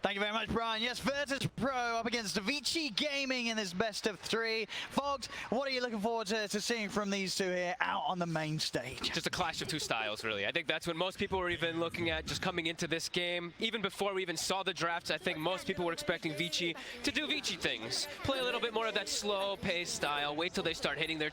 Thank you very much, Brian. Yes, Virtus.pro up against Vici Gaming in this best of 3. Fogged, what are you looking forward to seeing from these two here out on the main stage? Just a clash of two styles, really. I think that's what most people were even looking at just coming into this game. Even before we even saw the drafts, I think most people were expecting Vici to do Vici things. Play a little bit more of that slow-paced style. Wait till they start hitting their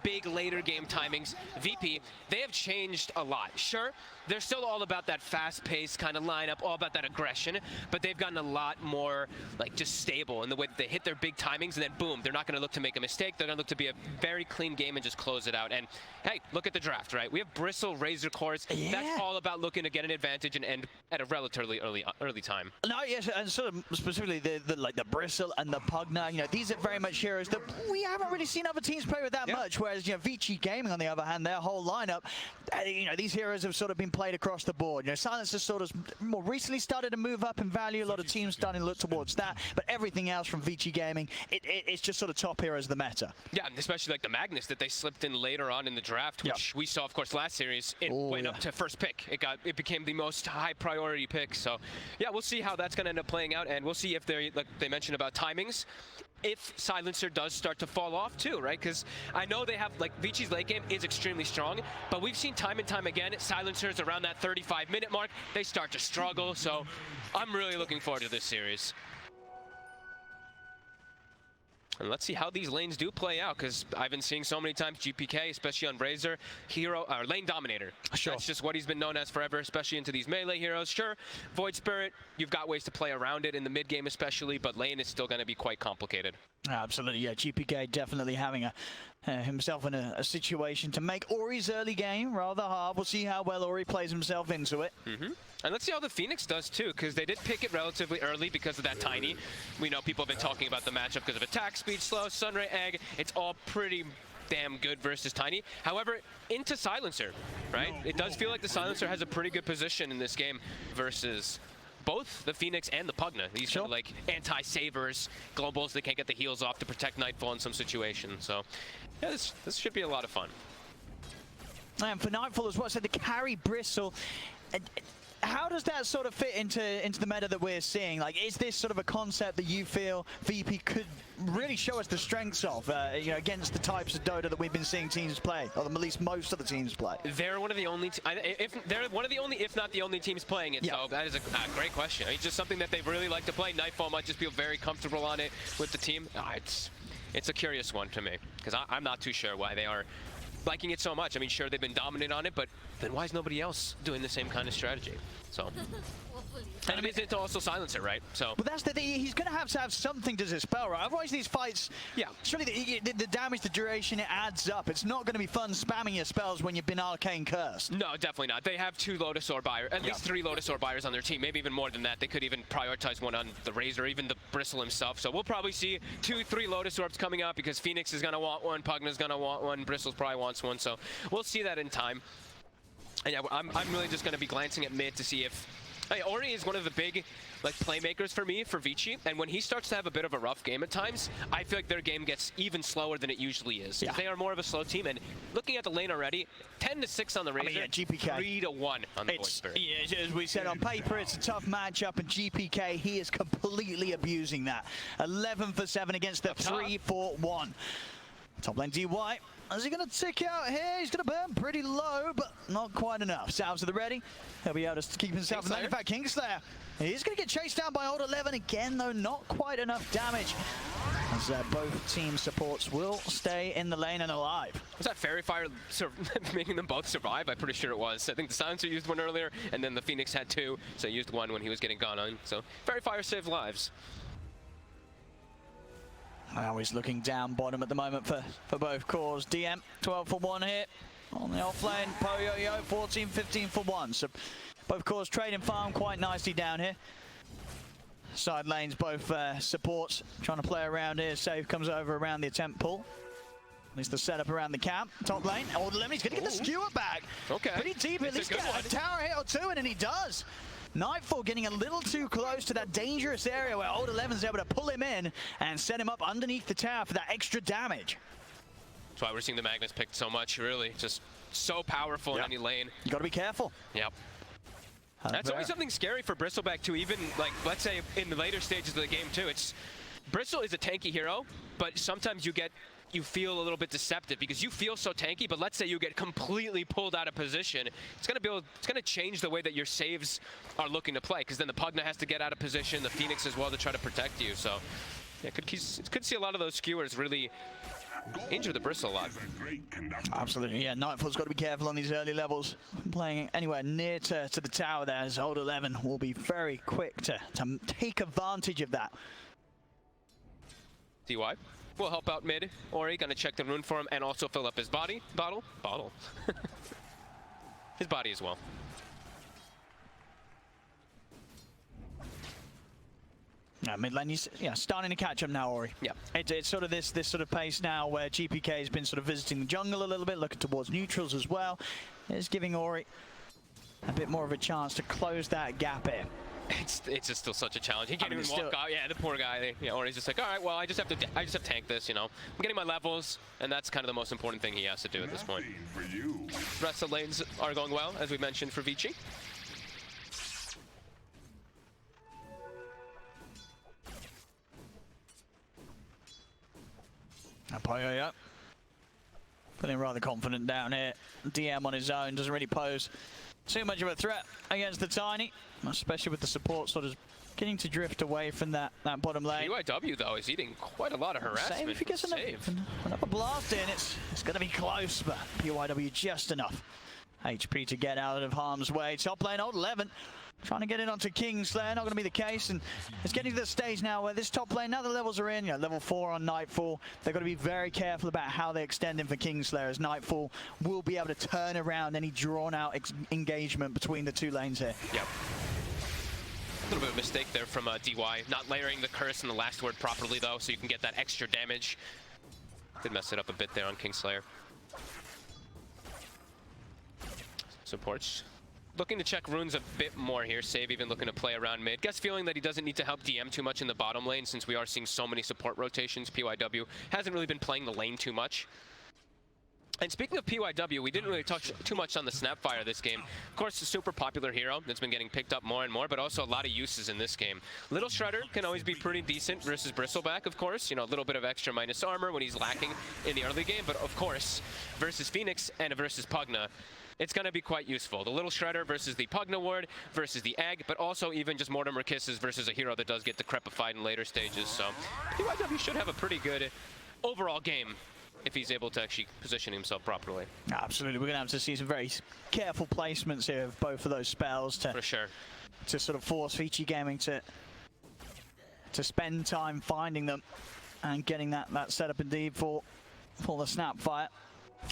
big later game timings. VP, they have changed a lot. Sure, they're still all about that fast-paced kind of lineup, all about that aggression, but they've gotten a lot more like just stable in the way that they hit their big timings, and then boom, they're not going to look to make a mistake. They're going to look to be a very clean game and just close it out. And hey, look at the draft, right? We have Bristle, Razor cores. Yeah. That's all about looking to get an advantage and end at a relatively early time. No, yes, and sort of specifically the Bristle and the Pugna. You know, these are very much heroes that we haven't really seen other teams play with that much. Whereas Vici Gaming, on the other hand, their whole lineup, these heroes have sort of been played across the board. Silence has sort of more recently started to move up in value. A lot of teams starting to look towards that, but everything else from Vici Gaming, it's just sort of top heroes of the meta. Yeah, and especially like the Magnus that they slipped in later on in the draft, which we saw, of course, last series. It went up to first pick. It became the most high priority pick. So yeah, we'll see how that's going to end up playing out, and we'll see if they, like they mentioned about timings, if Silencer does start to fall off too, right? Because I know they have, like, Vici's late game is extremely strong, but we've seen time and time again, Silencers around that 35-minute mark, they start to struggle. So I'm really looking forward to this series. And let's see how these lanes do play out, because I've been seeing so many times GPK, especially on Razor, lane dominator. Sure. That's just what he's been known as forever, especially into these melee heroes. Sure, Void Spirit, you've got ways to play around it in the mid game especially, but lane is still going to be quite complicated. Absolutely, yeah. GPK definitely having himself in a situation to make Ori's early game rather hard. We'll see how well Ori plays himself into it. And let's see how the Phoenix does too, because they did pick it relatively early because of that tiny. We know people have been talking about the matchup because of attack speed, slow, Sunray, egg. It's all pretty damn good versus tiny. However, into Silencer, right? It does feel like the Silencer has a pretty good position in this game versus both the Phoenix and the Pugna. These are like anti-savers, globals that can't get the heals off to protect Nightfall in some situations. So yeah, this should be a lot of fun. And for Nightfall as well, so the carry Bristle. How does that sort of fit into the meta that we're seeing? Like, is this sort of a concept that you feel VP could really show us the strengths of, against the types of Dota that we've been seeing teams play, or at least most of the teams play? They're one of the only, if not the only teams playing it. So that is a great question. It's just something that they really like to play. Nightfall might just feel very comfortable on it with the team. It's a curious one to me, because I'm not too sure why they are liking it so much. I mean, sure, they've been dominant on it, but then why is nobody else doing the same kind of strategy? So, and I mean, it's also Silencer, right? So, but that's the thing. He's going to have something to dispel, right? Otherwise, these fights, surely the damage, the duration, it adds up. It's not going to be fun spamming your spells when you've been arcane cursed. No, definitely not. They have 2 Lotus Orb buyers, at least 3 Lotus Orb buyers on their team, maybe even more than that. They could even prioritize one on the Razor, even the Bristle himself. So we'll probably see 2, 3 Lotus Orbs coming out, because Phoenix is going to want one, Pugna's going to want one, Bristle's probably wants one. So we'll see that in time. And yeah, I'm really just going to be glancing at mid to see if Ori is one of the big playmakers for me, for Vici, and when he starts to have a bit of a rough game at times, I feel like their game gets even slower than it usually is. They are more of a slow team, and looking at the lane already, 10-6 on the Razor, GPK 3-1 on the Void Spirit. Yeah, as we said on paper, it's a tough matchup, and GPK, he is completely abusing that. 11 for 7 against the 3-4-1. Top lane DY. Is he going to tick out here? He's going to burn pretty low, but not quite enough. Salves at the ready. He'll be able to keep himself in that. In fact, Kingslayer, he's going to get chased down by Old 11 again, though not quite enough damage. As both team supports will stay in the lane and alive. Was that Fairy Fire making them both survive? I'm pretty sure it was. I think the Silencer used one earlier, and then the Phoenix had 2, so he used one when he was getting gone on. So Fairy Fire saved lives. Now he's looking down bottom at the moment for both cores. DM, 12 for 1 here on the offlane. Poyoyo, 14, 15 for 1. So both cores trading farm quite nicely down here. Side lanes, both supports trying to play around here. Save comes over around the attempt pull. At least the setup around the camp. Top lane, Old Lemon, he's going to get the skewer back. Okay. Pretty deep, at least get a tower hit or 2, and he does. Nightfall getting a little too close to that dangerous area where Old 11's able to pull him in and set him up underneath the tower for that extra damage. That's why we're seeing the Magnus picked so much, really. Just so powerful in any lane. You got to be careful. Yep. That's always something scary for Bristleback too, even like, let's say in the later stages of the game too. Bristle is a tanky hero, but sometimes you feel a little bit deceptive because you feel so tanky, but let's say you get completely pulled out of position. It's gonna change the way that your saves are looking to play, because then the Pugna has to get out of position, the Phoenix as well to try to protect you. So yeah, could see a lot of those skewers really injure the Bristle a lot. Absolutely, yeah. Nightfall's got to be careful on these early levels. Playing anywhere near to the tower there, as Old 11 will be very quick to take advantage of that. DY will help out mid. Ori gonna check the rune for him and also fill up his bottle. His body as well. Yeah, mid lane, starting to catch up now, Ori. Yeah. It's sort of this sort of pace now where GPK has been sort of visiting the jungle a little bit, looking towards neutrals as well. It's giving Ori a bit more of a chance to close that gap in. It's just still such a challenge. He can't even walk out. Yeah, the poor guy. Yeah, Ori's just like, all right, well, I just have to tank this, you know. I'm getting my levels, and that's kind of the most important thing he has to do at this point. Rest of the lanes are going well, as we mentioned for Vici. Poyoyo feeling rather confident down here. DM on his own doesn't really pose too much of a threat against the Tiny, especially with the support sort of getting to drift away from that bottom lane. PYW though is eating quite a lot of harassment. Save if he gets another blast in, it's going to be close, but PYW just enough HP to get out of harm's way. Top lane, Old 11. Trying to get in onto Kingslayer, not going to be the case, and it's getting to the stage now where this top lane, now the levels are in, level 4 on Nightfall, they've got to be very careful about how they extend in for Kingslayer, as Nightfall will be able to turn around any drawn-out engagement between the two lanes here. Yep. A little bit of a mistake there from DY, not layering the curse and the last word properly though, so you can get that extra damage. Did mess it up a bit there on Kingslayer. Supports. Looking to check runes a bit more here. Save even looking to play around mid. Guess feeling that he doesn't need to help DM too much in the bottom lane since we are seeing so many support rotations. PYW hasn't really been playing the lane too much. And speaking of PYW, we didn't really touch too much on the Snapfire this game. Of course, a super popular hero that's been getting picked up more and more, but also a lot of uses in this game. Little Shredder can always be pretty decent versus Bristleback, of course. You know, a little bit of extra minus armor when he's lacking in the early game, but of course, versus Phoenix and versus Pugna, it's going to be quite useful. The Little Shredder versus the Pugna Ward versus the Egg, but also even just Mortimer Kisses versus a hero that does get decrepified in later stages. So PYW should have a pretty good overall game if he's able to actually position himself properly. Absolutely, we're going to have to see some very careful placements here of both of those spells to, for sure, to sort of force Vici Gaming to spend time finding them and getting that setup indeed for the Snapfire.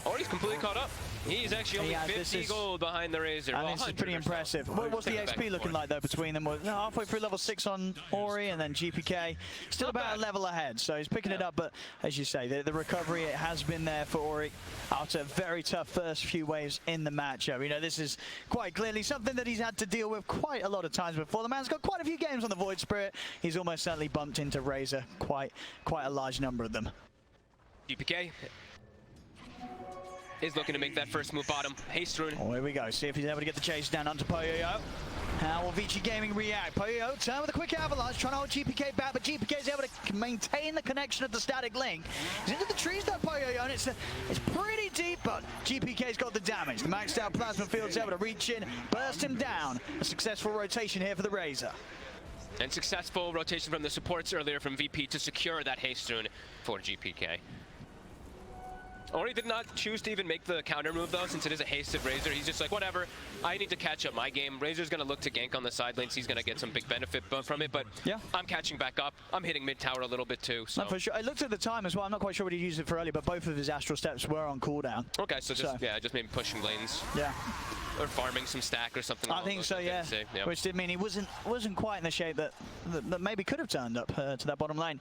Or he's completely caught up. He's actually only 50 gold behind the Razor. And this is pretty impressive. What's the XP looking like though between them? We're halfway through level 6 on Ori, and then GPK still about a level ahead. So he's picking it up, but as you say, the recovery, it has been there for Ori after a very tough first few waves in the matchup. You know, this is quite clearly something that he's had to deal with quite a lot of times before. The man's got quite a few games on the Void Spirit. He's almost certainly bumped into Razor, quite a large number of them. GPK is looking to make that first move bottom. Haste rune. Oh, here we go. See if he's able to get the chase down onto Poyoyo. How will Vici Gaming react? Poyoyo turn with a quick avalanche, trying to hold GPK back, but GPK is able to maintain the connection of the static link. He's into the trees though, Poyoyo, and it's pretty deep, but GPK's got the damage. The maxed out plasma field's able to reach in, burst him down. A successful rotation here for the Razor. And successful rotation from the supports earlier from VP to secure that haste rune for GPK. Ori did not choose to even make the counter move though, since it is a hasted Razor. He's just like, whatever, I need to catch up my game. Razor's gonna look to gank on the side lanes. He's gonna get some big benefit from it, but yeah, I'm catching back up. I'm hitting mid tower a little bit too. So. No, for sure. I looked at the time as well. I'm not quite sure what he used it for earlier, but both of his astral steps were on cooldown. Okay, so just maybe pushing lanes. Yeah. Or farming some stack or something. I think so, yeah. Which did mean he wasn't quite in the shape that maybe could have turned up to that bottom lane.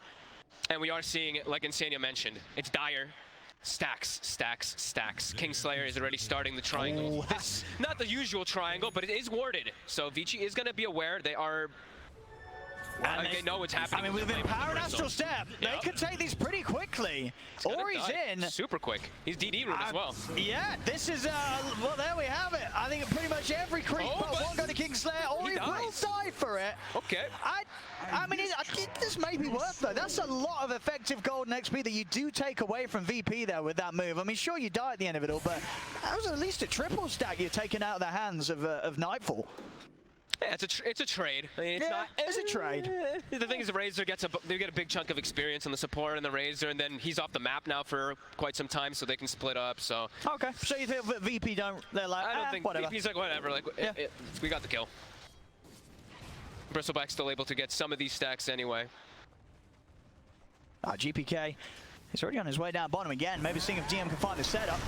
And we are seeing, like Insania mentioned, it's dire. Stacks, stacks, stacks. Kingslayer is already starting the triangle. This, not the usual triangle, but it is warded. So Vici is going to be aware. They are And they know what's happening. I mean, with Empower and Astral Step, they could take these pretty quickly. Ori's in. Super quick. He's DD route as well. Yeah, this is, well, there we have it. I think pretty much every creep but one go to Kingslayer. Ori will die for it. Okay. I mean, this may be worth though. That's a lot of effective golden XP that you do take away from VP there with that move. I mean, sure, you die at the end of it all, but that was at least a triple stack you're taking out of the hands of Nightfall. Yeah, it's a trade. I mean, it's a trade. The thing is, the Razor they get a big chunk of experience on the support and the Razor, and then he's off the map now for quite some time, so they can split up. So okay, so you think VP don't? They're like, I don't think whatever. VP's like whatever. Like we got the kill. Bristleback's still able to get some of these stacks anyway. GPK, he's already on his way down bottom again. Maybe seeing if DM can find the setup.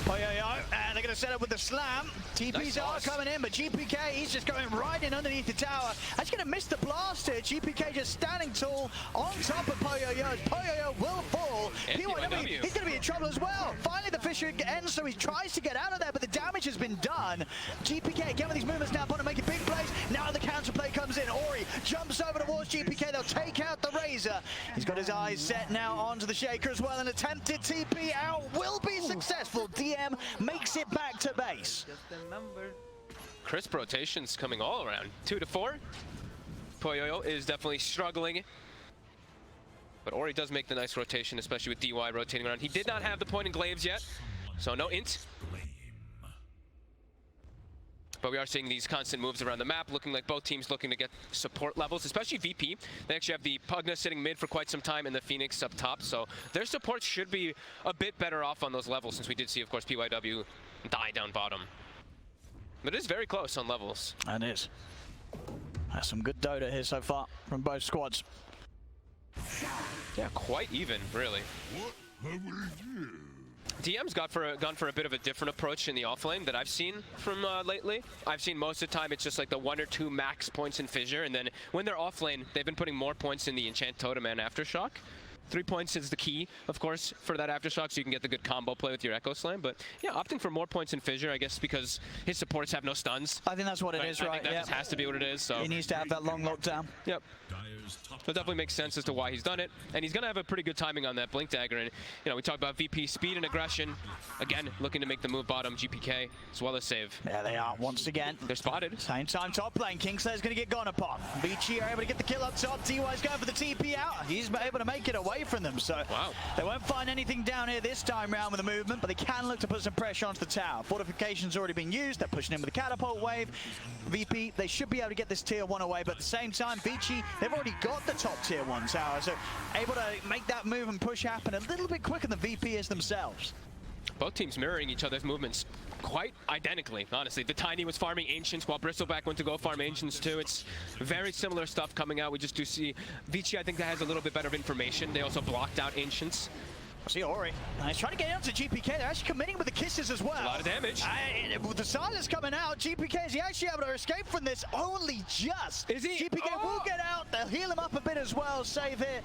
Poyoyo, and they're going to set up with the slam. TPs are coming in, but GPK, he's just going right in underneath the tower. He's going to miss the blast here. GPK just standing tall on top of Poyoyo. Poyoyo will fall. PYW, he's going to be in trouble as well. Finally, the fissure ends, so he tries to get out of there, but the damage has been done. GPK, again with these movements now, want to make a big plays. Now the counterplay comes in. Ori jumps over towards GPK. They'll take out the Razor. He's got his eyes set now onto the Shaker as well. An attempted TP out will be successful. DM makes it back to base. Crisp rotations coming all around. 2 to 4. Poyoyo is definitely struggling. But Ori does make the nice rotation, especially with DY rotating around. He did not have the point in Glaives yet, so no int. But we are seeing these constant moves around the map, looking like both teams looking to get support levels, especially VP. They actually have the Pugna sitting mid for quite some time and the Phoenix up top, so their support should be a bit better off on those levels, since we did see, of course, PYW die down bottom. But it is very close on levels. And it is. That's some good Dota here so far from both squads. Yeah, quite even, really. DM's gone for a bit of a different approach in the offlane that I've seen from lately. I've seen most of the time it's just like the 1 or 2 max points in Fissure, and then when they're offlane, they've been putting more points in the Enchant Totem and Aftershock. 3 points is the key, of course, for that Aftershock, so you can get the good combo play with your Echo Slam. But yeah, opting for more points in Fissure, I guess, because his supports have no stuns. I think that's what it is, right? I think that just has to be what it is. So he needs to have that long lockdown. Yep. That definitely makes sense as to why he's done it, and he's gonna have a pretty good timing on that Blink Dagger. And you know, we talked about VP speed and aggression. Again, looking to make the move bottom, GPK as well as save. There they are once again. They're spotted. Same time top lane. Kingslayer's gonna get gone upon. Vici are able to get the kill up top. DY's going for the TP out. He's able to make it away from them. So they won't find anything down here this time round with the movement, but they can look to put some pressure onto the tower. Fortification's already been used. They're pushing in with the catapult wave. VP, they should be able to get this tier 1 away, but at the same time, Vici, they've already got the top tier 1 tower, so able to make that move and push happen a little bit quicker than VP is themselves. Both teams mirroring each other's movements quite identically, honestly. The Tiny was farming Ancients while Bristleback went to go farm Ancients too. It's very similar stuff coming out. We just do see Vici, I think, that has a little bit better information. They also blocked out Ancients. See Ori. He's trying to get onto GPK. They're actually committing with the kisses as well. That's a lot of damage. With the silence coming out, GPK, is he actually able to escape from this? Only just. Is he? GPK will get out. They'll heal him up a bit as well. Save it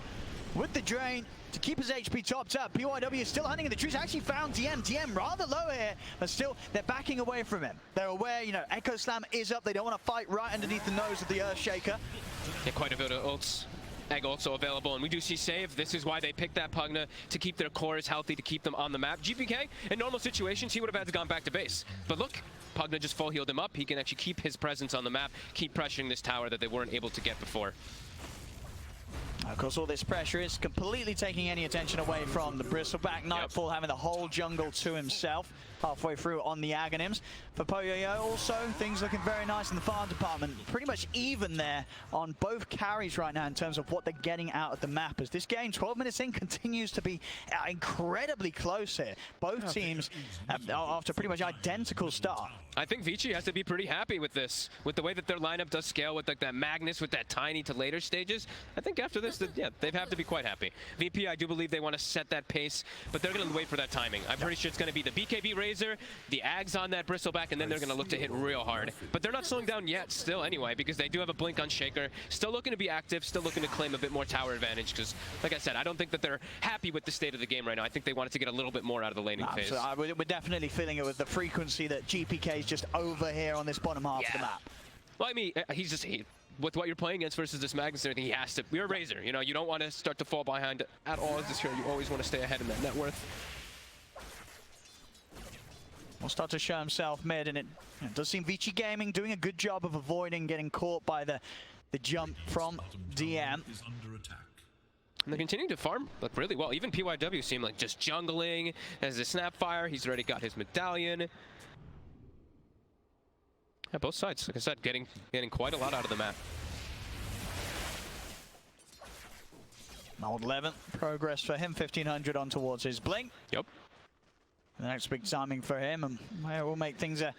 with the drain to keep his HP topped up. PYW is still hunting in the trees. Actually found DM. DM rather low here, but still they're backing away from him. They're aware, you know, Echo Slam is up. They don't want to fight right underneath the nose of the Earthshaker. Yeah, quite a bit of ults. Egg also available, and we do see save. This is why they picked that Pugna, to keep their cores healthy, to keep them on the map. GPK, in normal situations, he would have had to gone back to base. But look, Pugna just full healed him up. He can actually keep his presence on the map, keep pressuring this tower that they weren't able to get before. Of course, all this pressure is completely taking any attention away from the Bristleback. Nightfall having the whole jungle to himself halfway through on the Aghanims. For Poyoyo also, things looking very nice in the farm department. Pretty much even there on both carries right now in terms of what they're getting out of the map. As this game, 12 minutes in, continues to be incredibly close here. Both teams, after pretty much identical start. I think Vici has to be pretty happy with this, with the way that their lineup does scale with like that Magnus, with that Tiny to later stages. I think after this, yeah, they have to be quite happy. VP, I do believe they want to set that pace, but they're going to wait for that timing. I'm pretty sure it's going to be the BKB Razor, the Ags on that Bristleback, and then they're going to look to hit real hard. But they're not slowing down yet still anyway, because they do have a blink on Shaker. Still looking to be active, still looking to claim a bit more tower advantage, because like I said, I don't think that they're happy with the state of the game right now. I think they wanted to get a little bit more out of the laning phase. So we're definitely feeling it with the frequency that GPK is just over here on this bottom half of the map. Well, I mean, with what you're playing against versus this Magnus and everything, he has to. You're a Razor, you know, you don't want to start to fall behind at all as this hero. You always want to stay ahead in that net worth. Will start to show himself mid, and it does seem Vici Gaming doing a good job of avoiding getting caught by the jump from DM. And they're continuing to farm like really well. Even PYW seem like just jungling as a Snapfire. He's already got his medallion. Yeah, both sides, like I said, getting quite a lot out of the map. Old 11th progress for him, 1500 on towards his blink. Yep. The next big timing for him, and will make things a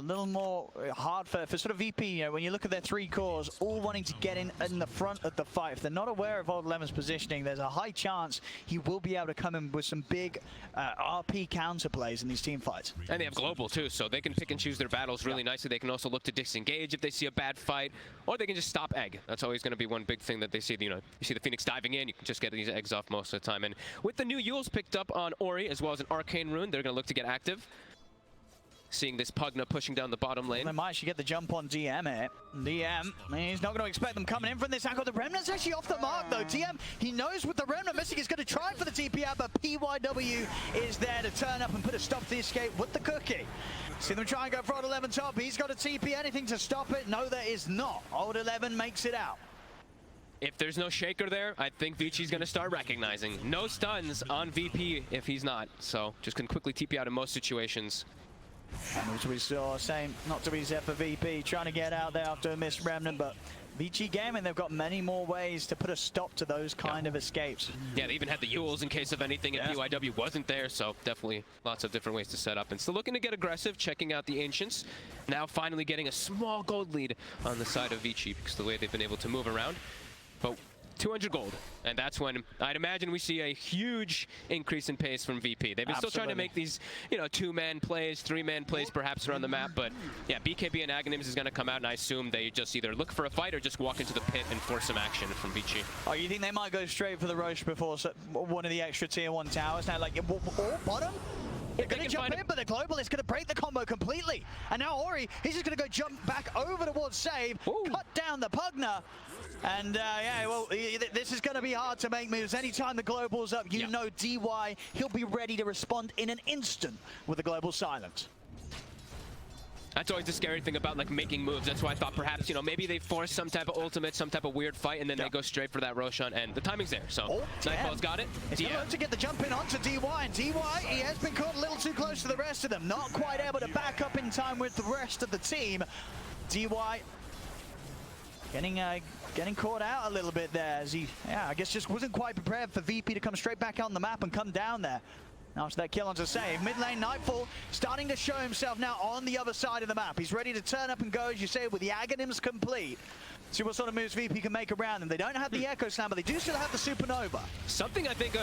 little more hard for sort of VP. You know, when you look at their three cores, all wanting to get in the front of the fight. If they're not aware of Old 11's positioning, there's a high chance he will be able to come in with some big RP counterplays in these team fights. And they have global too, so they can pick and choose their battles really nicely. They can also look to disengage if they see a bad fight, or they can just stop egg. That's always going to be one big thing that they see. You know, you see the Phoenix diving in, you can just get these eggs off most of the time. And with the new Yules picked up on Ori, as well as an Arcane Rune, they're going to look to get active. Seeing this Pugna pushing down the bottom lane. They might actually get the jump on DM here. DM, he's not going to expect them coming in from this angle. The Remnant's actually off the mark though. DM, he knows with the Remnant missing, he's going to try for the TP out, but PYW is there to turn up and put a stop to the escape with the cookie. See them try and go for Old 11 top. He's got a TP, anything to stop it? No, there is not. Old 11 makes it out. If there's no Shaker there, I think Vici's going to start recognizing. No stuns on VP if he's not, so just can quickly TP out in most situations. And as we saw, same not to be there for VP, trying to get out there after a missed Remnant, but Vici Gaming, they've got many more ways to put a stop to those kind of escapes. Yeah, they even had the Yules in case of anything, and PYW wasn't there, so definitely lots of different ways to set up. And still looking to get aggressive, checking out the Ancients. Now finally getting a small gold lead on the side of Vici, because the way they've been able to move around. But 200 gold, and that's when I'd imagine we see a huge increase in pace from VP. They've been still trying to make these, you know, 2-man plays, 3-man plays perhaps around the map, but yeah, BKB and Aghanims is going to come out, and I assume they just either look for a fight or just walk into the pit and force some action from Vici. Oh, you think they might go straight for the Roche before one of the extra tier 1 towers? Now, like, bottom? They're going to jump in, but the global is going to break the combo completely. And now Ori, he's just going to go jump back over towards save, cut down the Pugna. And yeah, well, this is going to be hard to make moves. Anytime the global's up, you know DY, he'll be ready to respond in an instant with the global silence. That's always the scary thing about like making moves. That's why I thought perhaps, you know, maybe they force some type of ultimate, some type of weird fight, and then they go straight for that Roshan, and the timing's there. So Nightfall's got it. It's going to look to get the jump in onto DY, and DY, he has been caught a little too close to the rest of them. Not quite able to back up in time with the rest of the team. DY getting caught out a little bit there as he, I guess just wasn't quite prepared for VP to come straight back on the map and come down there. After that kill onto save. Mid lane Nightfall starting to show himself now on the other side of the map. He's ready to turn up and go, as you say, with the Aghanims complete. See what sort of moves VP can make around them. They don't have the Echo Slam, but they do still have the Supernova. Something I think,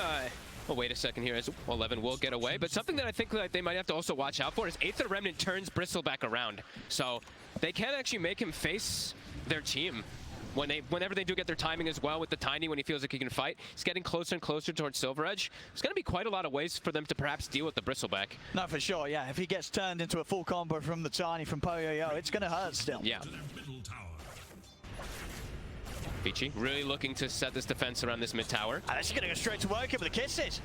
well, wait a second here, as 11 will get away, but something that I think that they might have to also watch out for is Aether Remnant turns Bristle back around. So they can actually make him face their team. Whenever they do get their timing as well with the Tiny when he feels like he can fight, he's getting closer and closer towards Silver Edge. There's going to be quite a lot of ways for them to perhaps deal with the Bristleback. No, for sure, yeah. If he gets turned into a full combo from the Tiny from poyoyo, it's going to hurt still. Yeah. Vici really looking to set this defense around this mid tower. And actually going to go straight to work here with the kisses.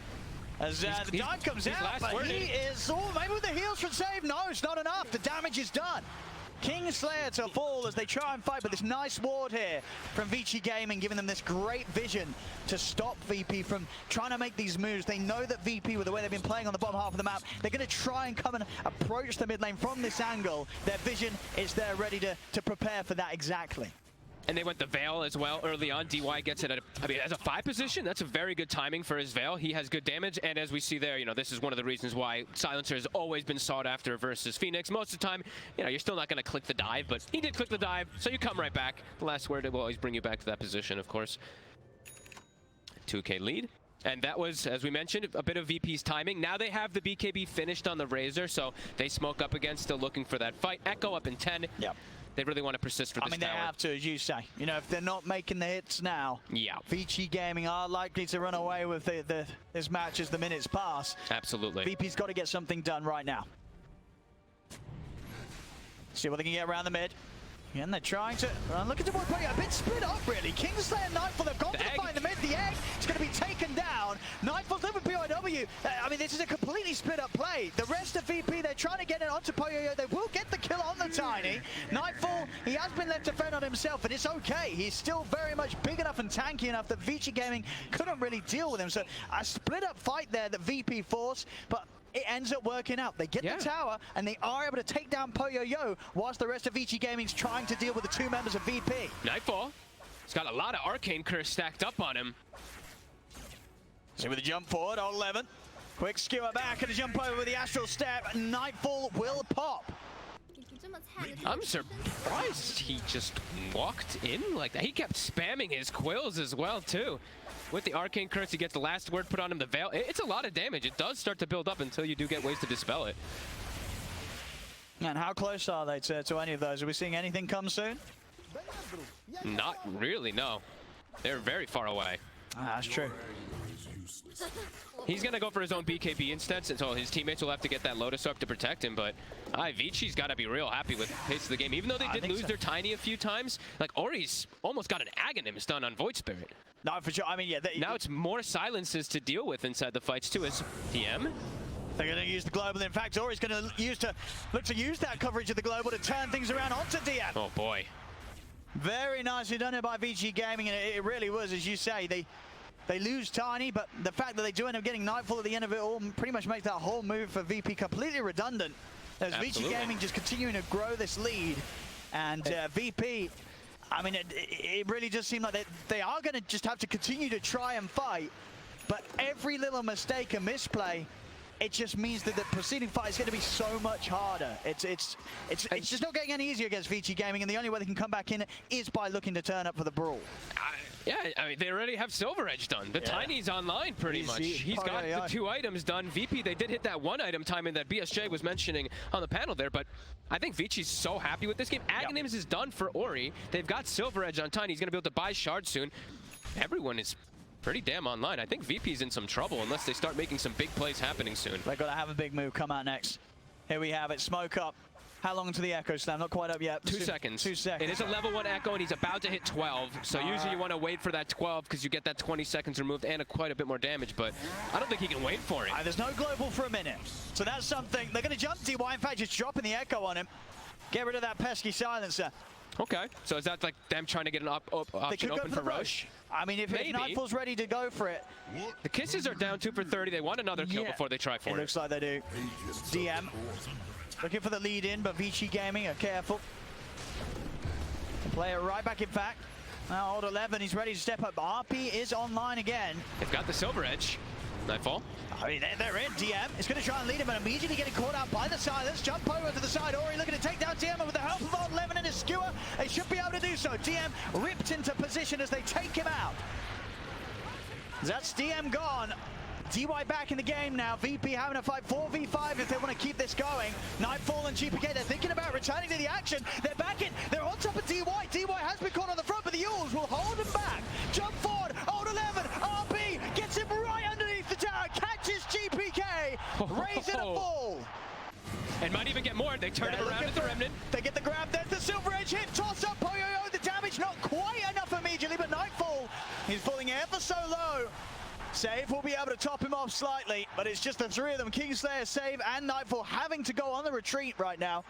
As the dive comes out, but he is, maybe with the heals from save. No, it's not enough. The damage is done. Kingslayer to fall as they try and fight, but this nice ward here from Vici Gaming, giving them this great vision to stop VP from trying to make these moves. They know that VP, with the way they've been playing on the bottom half of the map, they're going to try and come and approach the mid lane from this angle. Their vision is there ready to prepare for that exactly. And they went the Veil as well early on. DY gets it at as a 5 position. That's a very good timing for his Veil. He has good damage, and as we see there, you know, this is one of the reasons why Silencer has always been sought after versus Phoenix. Most of the time, you know, you're still not going to click the dive, but he did click the dive, so you come right back. The last word will always bring you back to that position, of course. 2K lead. And that was, as we mentioned, a bit of VP's timing. Now they have the BKB finished on the Razor, so they smoke up again, still looking for that fight. Echo up in 10. Yep. They really want to persist for this tower. They have to, as you say. You know, if they're not making the hits now, Vici Gaming are likely to run away with this match as the minutes pass. Absolutely. VP's got to get something done right now. See what they can get around the mid. And they're trying to look at the board, a bit split up really. Kingslayer and Nightfall, they've gone to the fight in the mid. The egg is going to be taken down. Nightfall's living POW. I mean, this is a completely split up play. The rest of VP, they're trying to get it onto poyoyo. They will get the kill on the Tiny. Nightfall, he has been left to fend on himself, and it's okay. He's still very much big enough and tanky enough that Vici Gaming couldn't really deal with him. So a split up fight there that VP forced, but it ends up working out. They get the tower, and they are able to take down poyoyo, whilst the rest of Vici Gaming's trying to deal with the two members of VP. Nightfall, he's got a lot of arcane curse stacked up on him. So with the jump forward, LaNm, quick skewer back and a jump over with the astral step. Nightfall will pop. I'm surprised he just walked in like that. He kept spamming his quills as well too. With the arcane curse, he gets the last word put on him, the veil. It's a lot of damage. It does start to build up until you do get ways to dispel it. And how close are they to any of those? Are we seeing anything come soon? Not really, no. They're very far away. That's true. He's going to go for his own BKB instead, so his teammates will have to get that Lotus Orb to protect him, but Vici's got to be real happy with the pace of the game. Even though they did lose their Tiny a few times, like Ori's almost got an Aghanim stun on Void Spirit. No, for sure. I mean, yeah. Now it's more silences to deal with inside the fights too as TM. They're going to use the global. In fact, Ori's going to look to use that coverage of the global to turn things around onto DM. Oh boy. Very nicely done here by Vici Gaming, and it really was, as you say, they lose Tiny, but the fact that they do end up getting Nightfall at the end of it all pretty much makes that whole move for VP completely redundant. As Vici Gaming just continuing to grow this lead, and VP, I mean, it really does seem like they are going to just have to continue to try and fight, but every little mistake and misplay, it just means that the preceding fight is going to be so much harder. It's just not getting any easier against Vici Gaming, and the only way they can come back in is by looking to turn up for the brawl. Yeah, I mean, they already have Silver Edge done. The Tiny's online pretty much. He's got the 2 items done. VP, they did hit that 1 item timing that BSJ was mentioning on the panel there, but I think Vici's so happy with this game. Aghanims is done for Ori. They've got Silver Edge on Tiny. He's going to be able to buy Shard soon. Everyone is pretty damn online. I think VP's in some trouble unless they start making some big plays happening soon. They've got to have a big move come out next. Here we have it. Smoke up. How long to the Echo Slam? Not quite up yet. 2 seconds. 2 seconds. It is a level 1 Echo, and he's about to hit 12. So usually you want to wait for that 12 because you get that 20 seconds removed and quite a bit more damage. But I don't think he can wait for it. There's no global for a minute. So that's something. They're going to jump DY. In fact, just dropping the Echo on him. Get rid of that pesky silencer. Okay. So is that like them trying to get an option open for Roche? I mean, if Nightfall's ready to go for it. The Kisses are down 2 for 30. They want another kill before they try for it. It looks like they do. DM. Looking for the lead in, but Vici Gaming are careful. Play it right back in fact. Now old 11, he's ready to step up. RP is online again. They've got the Silver Edge. Nightfall. I mean, they're in. DM is going to try and lead him, and immediately getting caught out by the silence. Jump over to the side. Ori looking to take down DM, and with the help of old 11 and his skewer, they should be able to do so. DM ripped into position as they take him out. That's DM gone. DY back in the game now. VP having a fight 4v5 if they want to keep this going. Nightfall and GPK, they're thinking about returning to the action. They're back in. They're on top of DY. DY has been caught on the front, but the Yules will hold him back. Jump forward. Old 11. RP gets him right underneath the tower. Catches GPK. Raising a fall. And might even get more. They turn him around at the Remnant. They get the grab. There's the Silver Edge hit. Toss up. Poyoyo. The damage not quite enough immediately, but Nightfall, he's falling ever so low. Save will be able to top him off slightly, but it's just the 3 of them, Kingslayer, Save, and Nightfall, having to go on the retreat right now.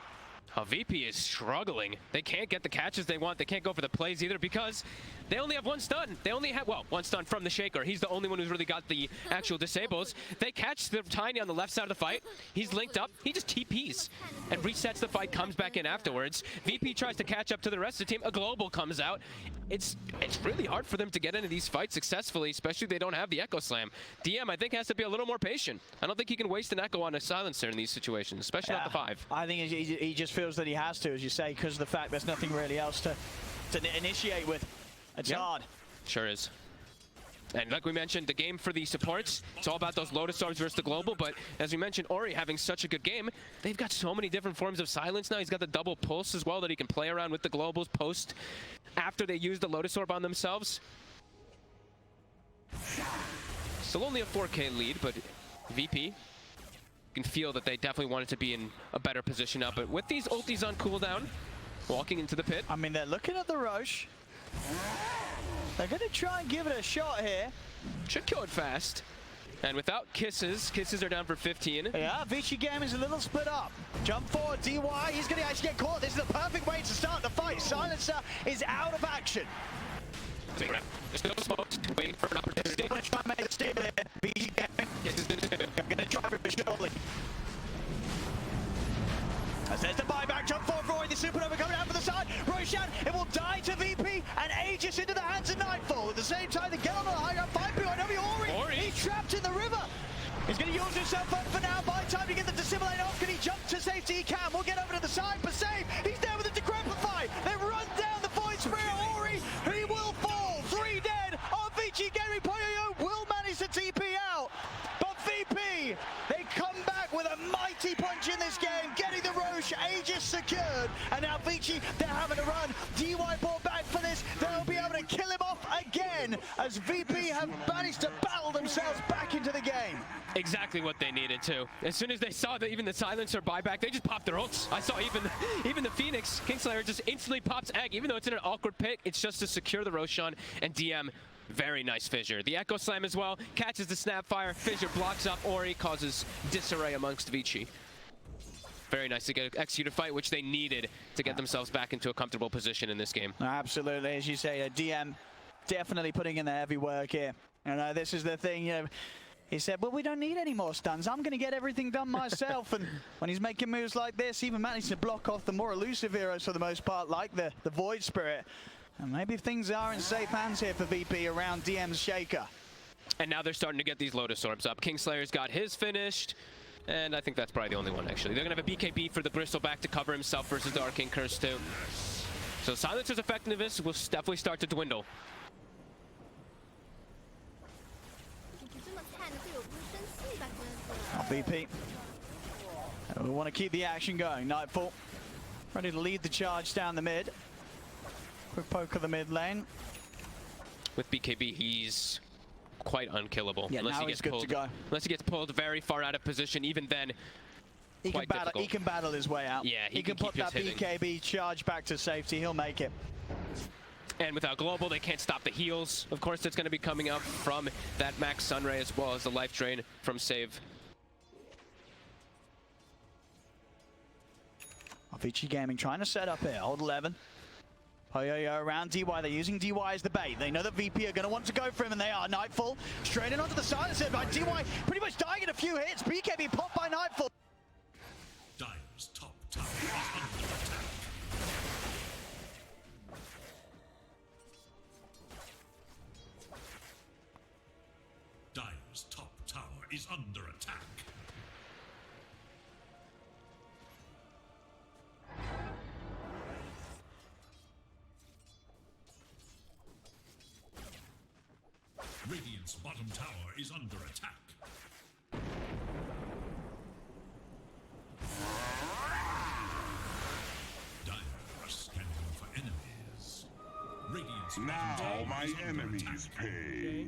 VP is struggling. They can't get the catches they want. They can't go for the plays either because they only have 1 stun. They only have, well, 1 stun from the Shaker. He's the only one who's really got the actual disables. They catch the Tiny on the left side of the fight. He's linked up. He just TPs and resets the fight, comes back in afterwards. VP tries to catch up to the rest of the team. A global comes out. It's really hard for them to get into these fights successfully, especially if they don't have the Echo Slam. DM, I think, has to be a little more patient. I don't think he can waste an Echo on a silencer in these situations, especially not the 5. I think he just feels that he has to, as you say, because of the fact there's nothing really else to initiate with. It's hard. Sure is. And like we mentioned, the game for the supports, it's all about those Lotus Orbs versus the Global, but as we mentioned, Ori having such a good game, they've got so many different forms of silence now. He's got the double pulse as well that he can play around with the Globals post after they use the Lotus Orb on themselves. Still only a 4K lead, but VP can feel that they definitely wanted to be in a better position now. But with these ultis on cooldown, walking into the pit. I mean, they're looking at the Roche. They're going to try and give it a shot here. Should kill it fast. And without kisses are down for 15. Yeah, Vici game is a little split up. Jump forward, DY, he's going to actually get caught. This is the perfect way to start the fight. Silencer is out of action. There's no smoke, waiting for an opportunity. Still going to try and make the steal here. Vici game. I'm going to try for it surely. As there's the buyback, jump forward, Roy, the supernova coming out for the side. Roshan, it will die to VP and Aegis into the hands of Nightfall. At the same time, they get on the high ground, 5 behind Ori. He's trapped in the river. He's going to use himself up for now. By time to get the dissimulate off, can he jump to safety? He can. We'll get over to the side for save. He's there with the Decrepify. They run down the Void Spirit. Ori, he will fall. 3 dead. Oh, Vici, Gary Poyoyo will manage to TP out. But VP, they come back with a mighty punch in this game, getting the Roche, Aegis secured, and now Vici, they're having to run. DY brought back for this, they'll be able to kill him off again, as VP have managed to battle themselves back into the game. Exactly what they needed to. As soon as they saw that even the silencer buyback, they just popped their ults. I saw even the Phoenix, Kingslayer just instantly pops egg, even though it's in an awkward pit, it's just to secure the Roshan and DM. Very nice Fissure. The Echo Slam as well, catches the Snapfire, Fissure blocks up Ori, causes disarray amongst Vici. Very nice to get execute a fight, which they needed to get themselves back into a comfortable position in this game. Absolutely, as you say, DM definitely putting in the heavy work here. And this is the thing, you know, he said, well, we don't need any more stuns. I'm going to get everything done myself. And when he's making moves like this, even managed to block off the more elusive heroes for the most part, like the Void Spirit. And maybe things are in safe hands here for VP around DM's Shaker. And now they're starting to get these Lotus Orbs up. Kingslayer's got his finished. And I think that's probably the only one, actually. They're going to have a BKB for the Bristleback to cover himself versus the Arcane Curse, too. So Silencer's effectiveness will definitely start to dwindle. VP. We want to keep the action going. Nightfall ready to lead the charge down the mid. Quick poke of the mid lane. With BKB, he's quite unkillable. Yeah, unless now he he's gets good pulled, to go. Unless he gets pulled very far out of position, even then, He can battle his way out. Yeah, he can put that BKB charge back to safety. He'll make it. And without Global, they can't stop the heals. Of course, that's going to be coming up from that Max Sunray as well as the life drain from Save. Vici Gaming trying to set up here. Hold 11. Poyoyo around DY. They're using DY as the bait. They know that VP are going to want to go for him, and they are. Nightfall straight in onto the silencer by DY. Pretty much dying in a few hits. BKB popped by Nightfall. Dire's top tower is under attack. Dire's top tower is under attack. Radiant's bottom tower is under attack. Dire are scanning for enemies. Radiant's bottom tower Now my is under enemies attack. pay.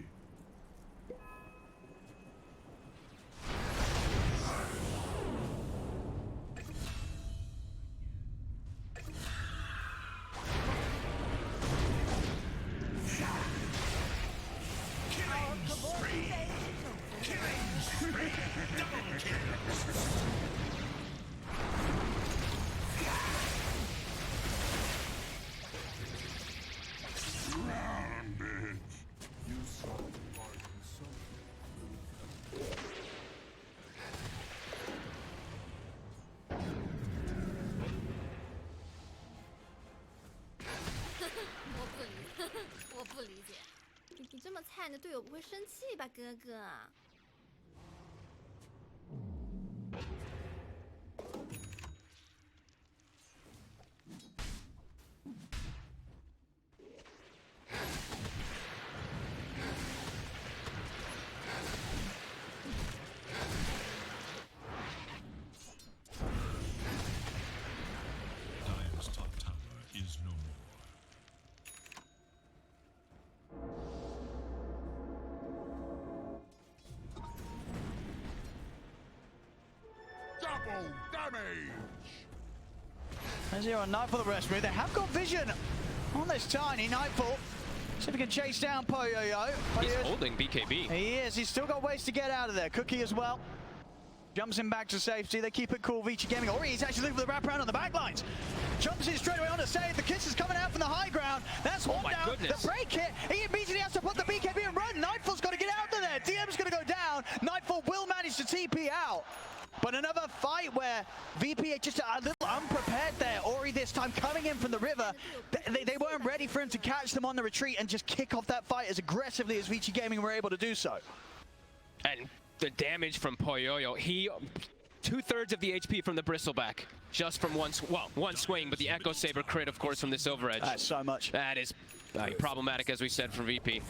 你这么菜，你的队友不会生气吧，哥哥？ Dire's top tower is no more. Double damage! As here on Nightfall, the rest move. They have got vision on this tiny Nightfall. See if he can chase down poyoyo. He's holding BKB. He is. He's still got ways to get out of there. Cookie as well. Jumps him back to safety. They keep it cool. Vici Gaming. Or he's actually looking for the wraparound on the back lines. Jumps in straight away on to save. The kiss is coming out from the high ground. That's one down. Goodness. The break hit. He immediately has to put the BKB and run. Nightfall's got to get out of there. DM's going to go down. Nightfall will manage to TP out. But another fight where VP are just a little unprepared there. Ori this time coming in from the river. They weren't ready for him to catch them on the retreat and just kick off that fight as aggressively as Vici Gaming were able to do so. And the damage from poyoyo, he 2/3 of the HP from the bristleback, just from one swing, but the Echo Saber crit, of course, from this overedge. That's so much. That is problematic, as we said, for VP.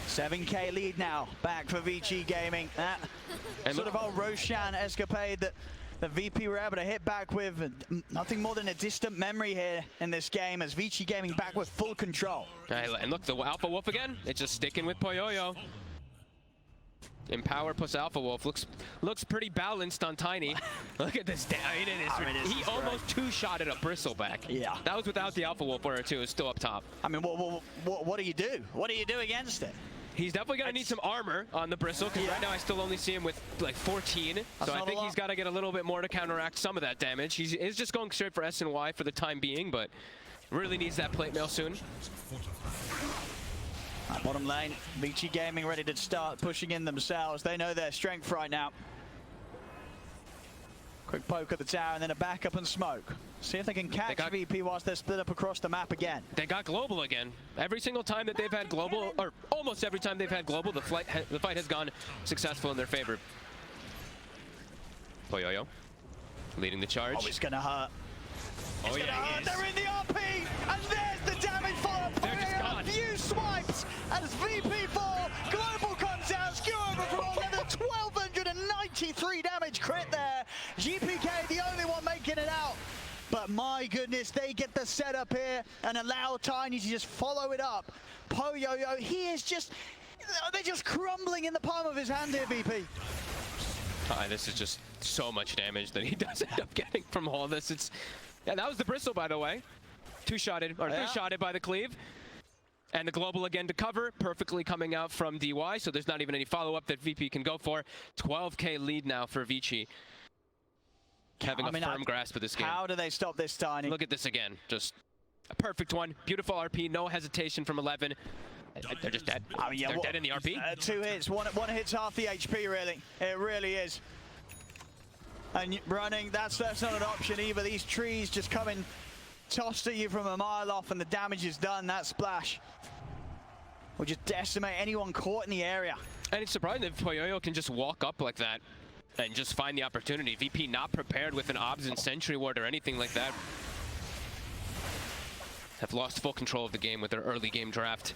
7K lead now, back for Vici Gaming. That and sort of old Roshan escapade that the VP were able to hit back with. Nothing more than a distant memory here in this game as Vici Gaming back with full control. And look, the Alpha Wolf again, it's just sticking with poyoyo. Empower plus Alpha Wolf looks pretty balanced on Tiny. Look at this. He almost two-shotted a bristleback. Yeah. That was without the Alpha Wolf, where too is still up top. I mean, what do you do? What do you do against it? He's definitely going to need some armor on the bristle, because right now I still only see him with like 14. So I think he's got to get a little bit more to counteract some of that damage. He's just going straight for S and Y for the time being, but really needs that plate mail soon. Bottom lane, Vici Gaming ready to start pushing in themselves. They know their strength right now. Quick poke at the tower and then a backup and smoke. See if they can catch VP whilst they're split up across the map again. They got global again. Every single time that they've had global, or almost every time they've had global, the fight has gone successful in their favor. poyoyo leading the charge. Oh, it's gonna hurt. It's gonna hurt. They're in the RP, and there's the damage for poyoyo. A few swipes as VP4 global comes out. Skew over from all level. 1293 damage crit there. GPK the only one making it out. But my goodness, they get the setup here and allow Tiny to just follow it up. poyoyo, he is just, they're just crumbling in the palm of his hand here, VP. This is just so much damage that he does end up getting from all this. Yeah, that was the bristle, by the way. Two-shotted, or three-shotted by the cleave. And the global again to cover, perfectly coming out from DY, so there's not even any follow-up that VP can go for. 12K lead now for Vici. Having a firm grasp of this game. How do they stop this, Tiny? Look at this again. Just a perfect one. Beautiful RP, no hesitation from 11. They're just dead. I mean, they're dead in the RP. 2 hits, one hits half the HP, really. It really is. And running, that's not an option either. These trees just come in, tossed at you from a mile off, and the damage is done. That splash will just decimate anyone caught in the area. And it's surprising that poyoyo can just walk up like that and just find the opportunity. VP not prepared with an obs and sentry ward or anything like that. Have lost full control of the game with their early game draft.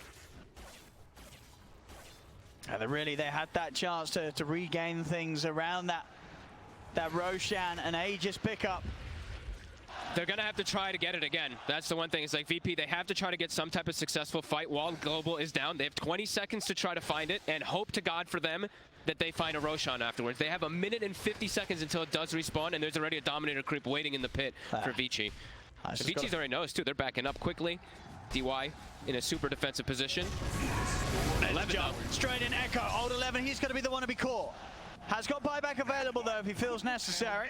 They had that chance to regain things around that Roshan and Aegis pickup. They're going to have to try to get it again. That's the one thing. It's like VP, they have to try to get some type of successful fight while global is down. They have 20 seconds to try to find it, and hope to God for them that they find a Roshan afterwards. They have 1 minute and 50 seconds until it does respawn, and there's already a Dominator creep waiting in the pit for Vici. Vici's already knows, too. They're backing up quickly. DY in a super defensive position. 11 straight in Echo. Old 11, he's going to be the one to be caught. Has got buyback available, though, if he feels necessary.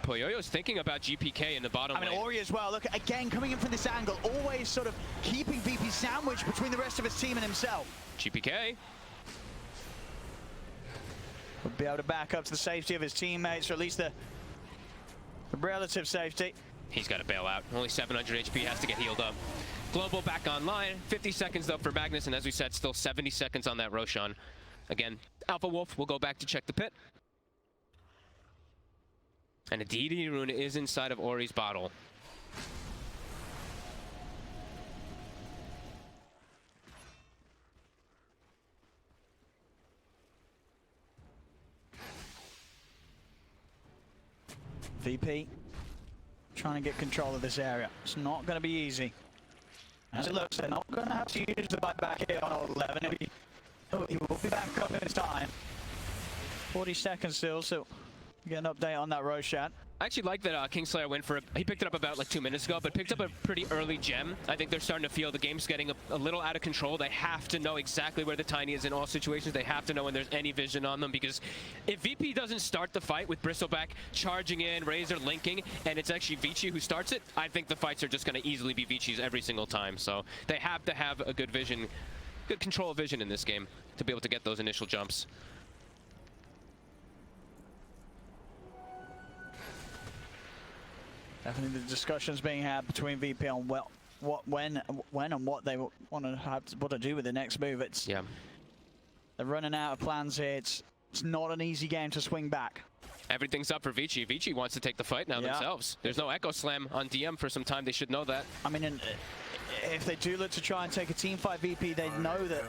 poyoyo's thinking about GPK in the bottom lane. I mean, Ori as well. Look, again, coming in from this angle, always sort of keeping VP sandwiched between the rest of his team and himself. GPK will be able to back up to the safety of his teammates, or at least the relative safety. He's got to bail out. Only 700 HP, has to get healed up. Global back online. 50 seconds, though, for Magnus, and as we said, still 70 seconds on that Roshan. Again, Alpha Wolf will go back to check the pit. And a DD rune is inside of Ori's bottle. VP trying to get control of this area. It's not going to be easy. As it looks, they're not going to have to use the buyback here on 11. He will be back up in his time. 40 seconds still, so Get an update on that Roshan. I actually like that Kingslayer went for he picked it up about like 2 minutes ago, but picked up a pretty early gem. I think they're starting to feel the game's getting a little out of control. They have to know exactly where the Tiny is in all situations. They have to know when there's any vision on them, because if VP doesn't start the fight with Bristleback charging in, Razor linking, and it's actually Vici who starts it, I think the fights are just going to easily be Vici's every single time. So they have to have a good vision, good control of vision in this game to be able to get those initial jumps. Definitely the discussions being had between VP on when and what they want to do with the next move. They're running out of plans here. It's not an easy game to swing back. Everything's up for Vici. Vici wants to take the fight now themselves. There's no Echo Slam on DM for some time. They should know that. I mean, if they do look to try and take a team fight VP, they know that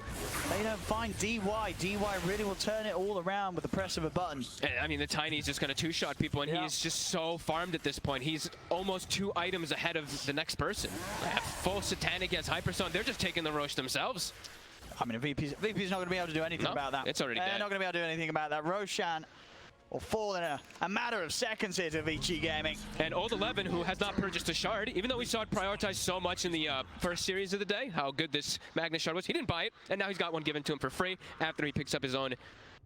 they don't find DY. DY really will turn it all around with the press of a button. I mean, the Tiny's just going to two-shot people, and he's just so farmed at this point. He's almost 2 items ahead of the next person. Full Satanic against Hypersonic. They're just taking the Roche themselves. I mean, VP's not going to be able to do anything about that. It's already dead. They're not going to be able to do anything about that. Roshan will fall in a matter of seconds here to Vici Gaming. And Old 11, who has not purchased a shard, even though we saw it prioritized so much in the first series of the day, how good this Magnus shard was, he didn't buy it, and now he's got one given to him for free after he picks up his own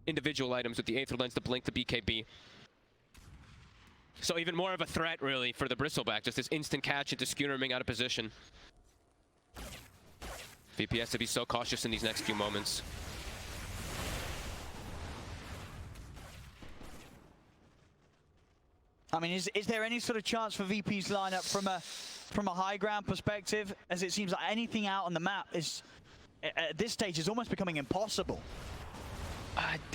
individual items with the Aether Lens, the Blink, the BKB. So even more of a threat, really, for the Bristleback, just this instant catch into Skewnerming out of position. VP has to be so cautious in these next few moments. I mean, is there any sort of chance for VP's lineup from a high ground perspective, as it seems like anything out on the map is at this stage is almost becoming impossible?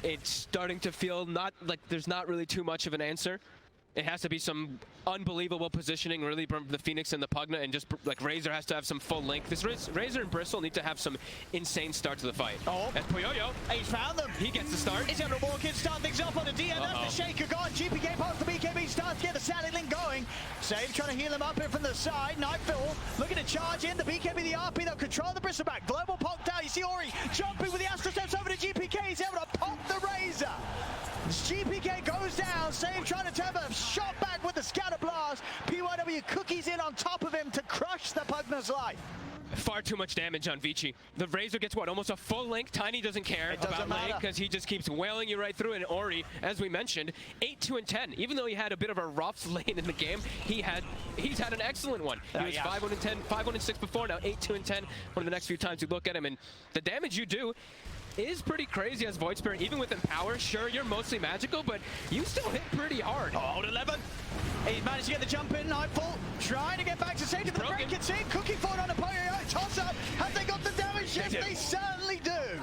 It's starting to feel not like there's not really too much of an answer. It has to be some unbelievable positioning, really, from the Phoenix and the Pugna, and just like Razor has to have some full link. This Razor and Bristle need to have some insane start to the fight. Oh, and Poyoyo, he's found them. He gets the start. He's able to walk in, start things off on the DM. That's the Shaker gone. GPK past the BKB, starts to get the Sally link going. Save trying to heal him up here from the side. Nightfall looking to charge in. The BKB, the RP, they'll control the Bristleback. Global popped out. You see Ori jumping with the Aster steps over to GPK. He's able to pop the Razor. GPK goes down. Save trying to have a shot back with the Scatter Blast. PYW cookies in on top of him to crush the Pugna's life. Far too much damage on Vici. The Razor gets what? Almost a full link. Tiny doesn't care about link because he just keeps wailing you right through. And Ori, as we mentioned, 8, 2, and 10. Even though he had a bit of a rough lane in the game, he's had an excellent one. He was 5, 1, and 10, 5, 1, and 6 before. Now 8, 2, and 10. One of the next few times you look at him, and the damage you do is pretty crazy as Void Spirit. Even with Empower, sure, you're mostly magical, but you still hit pretty hard. Oh, 11. He's managed to get the jump in. Nightfall trying to get back to safety. The break it's in. Cookie forward on the Poyoyo. Toss up. Have they got the damage? Yes, they certainly do.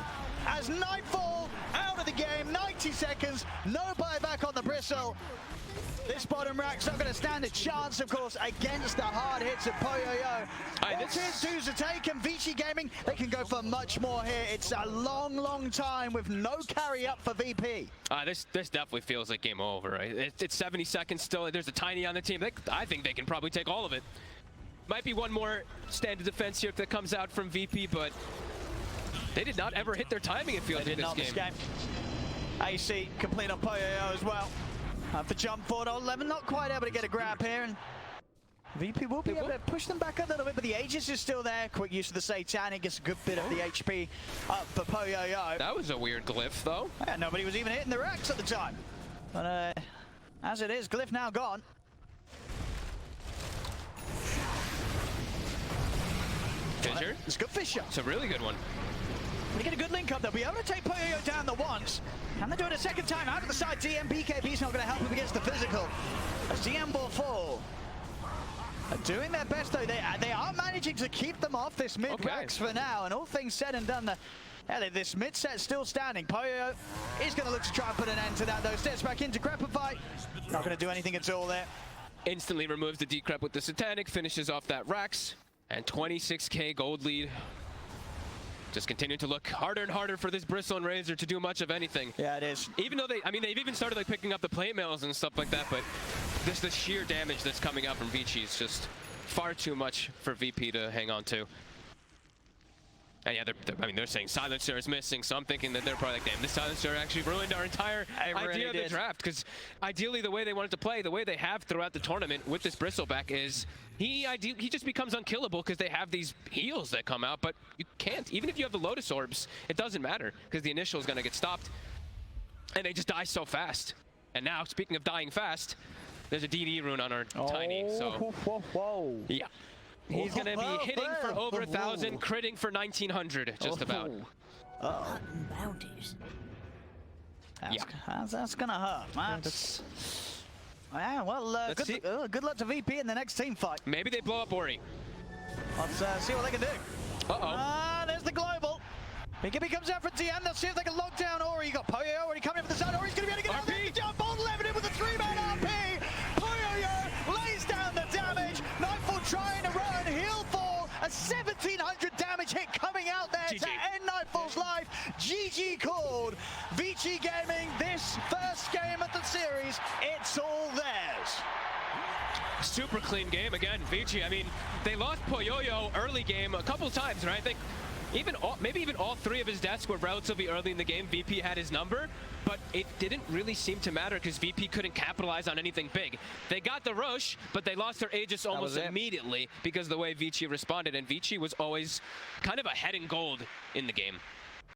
As Nightfall out of the game, 90 seconds, no buyback on the Bristle. This bottom rack's not going to stand a chance, of course, against the hard hits of Poyoyo. All tiers 2s are taken. Vici Gaming, they can go for much more here. It's a long, long time with no carry up for VP. This definitely feels like game over, right? It's 70 seconds still. There's a Tiny on the team. I think they can probably take all of it. Might be one more stand of defense here that comes out from VP, but they did not ever hit their timing, it feels like, this game. AC complete on Poyoyo as well. Have the jump forward. 11 not quite able to get a grab here, and VP will be able to push them back a little bit, but the Aegis is still there. Quick use of the Satanic gets a good bit of the HP up for Poyoyo. That was a weird glyph, though. Yeah, nobody was even hitting the racks at the time. But as it is, glyph now gone. Fissure? It's a good Fissure. It's a really good one. They get a good link up, they'll be able to take Poyoyo down the once. Can they do it a second time? Out of the side, DM BKB's not going to help him against the physical. As DM will fall. Doing their best though, they are managing to keep them off this mid-racks for now, and all things said and done, this mid-set's still standing. Poyoyo is going to look to try and put an end to that though. Steps back into Crepify. Not going to do anything at all there. Instantly removes the decrep with the Satanic, finishes off that Rax, and 26k gold lead. Just continuing to look harder and harder for this Bristle and Razor to do much of anything. Yeah, it is. Even though they've even started like picking up the plate mails and stuff like that, but just the sheer damage that's coming out from Vici is just far too much for VP to hang on to. And yeah, I mean, they're saying Silencer is missing, so I'm thinking that they're probably like, damn, this Silencer actually ruined our entire idea of the draft. Because ideally, the way they wanted to play, the way they have throughout the tournament with this Bristleback is he just becomes unkillable because they have these heals that come out, but you can't. Even if you have the Lotus Orbs, it doesn't matter because the initial is going to get stopped. And they just die so fast. And now, speaking of dying fast, there's a DD rune on our Tiny, so yeah. He's going to be hitting for over 1,000, critting for 1,900, just about. Bounties. That's going to hurt. That's... Yeah, well, good luck to VP in the next team fight. Maybe they blow up Ori. Let's see what they can do. Uh-oh. There's the global. BKB comes out for DM. They'll see if they can lock down Ori. You got Poyoyo already coming up from the side. Ori's going to be able to get out there. Down Bolt 11 in with a 3-man RP. Poyoyo lays down the damage. Nightfall trying to run. He'll fall. A 1,700 damage hit coming out there to end Nightfall's life. GG called. Vici Gaming, this first game of the series, it's all theirs. Super clean game again, Vici. I mean, they lost Poyoyo early game a couple times, right? I think maybe even all 3 of his deaths were relatively early in the game. VP had his number, but it didn't really seem to matter because VP couldn't capitalize on anything big. They got the Roche, but they lost their Aegis almost immediately because of the way Vici responded, and Vici was always kind of ahead in gold in the game.